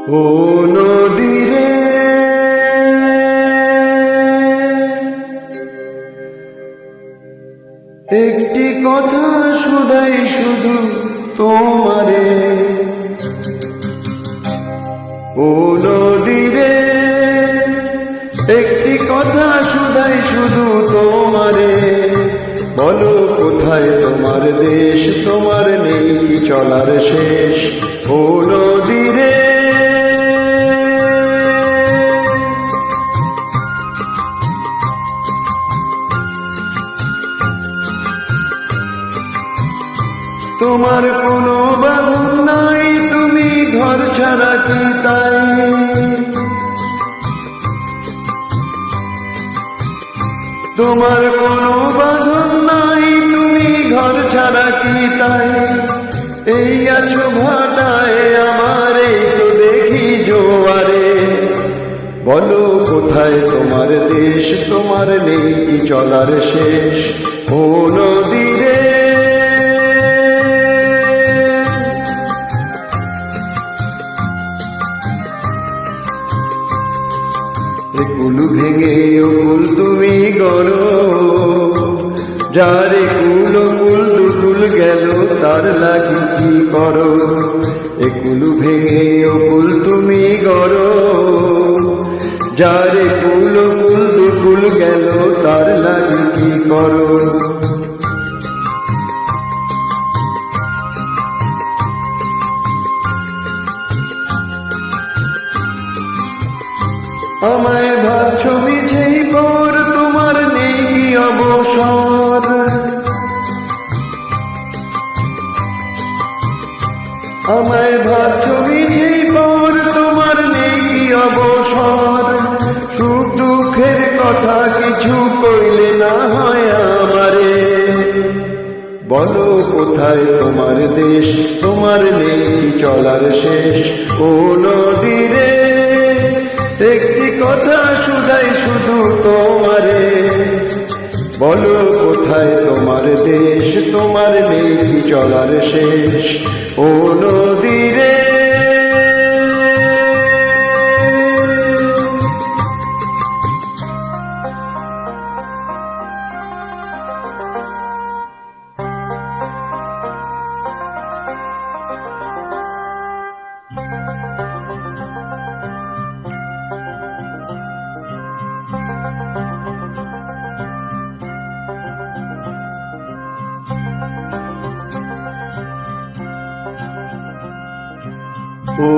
ও নদীরে একটি কথা শুধাই শুধু তোমারে, ও নদীরে একটি কথা শুধাই শুধু তোমারে। বলো কোথায় তোমার দেশ, তোমার নেই কি চলার শেষ। ও নদীরে তোমার কোনো বাঁধন নাই, তুমি ঘর ছাড়া কি তাই। তোমার কোনো বাঁধন নাই, তুমি ঘর ছাড়া কি তাই। এই আছো ভাটায় আমার, এই তো দেখি জোয়ারে। বলো কোথায় তোমার দেশ, তোমার নেই কি চলার শেষ। ও নদীরে কুল ভেঙে কুল তুমি গড়ো, যারে কুল কুল দুকুল গেল তার লাগি কি করো। এ কুল ভেঙে কুল তুমি গড়ো, যারে কুল কুল দুকুল গেল তার লাগি কি করো। আমায় ভাবছো মিছেই পর, তোমার নেই কি অবসর। আমায় ভাবছো মিছেই পর, তোমার নেই কি অবসর। সুখ দুঃখের কথা কিছু কইলে না হয় আমারে। বলো কোথায় তোমার দেশ, তোমার নেই কি চলার শেষ। ও নদীরে একটি কথা শুধাই শুধু তোমারে। বলো কোথায় তোমার দেশ, তোমার নেই কি চলার শেষ। ও নদীরে ও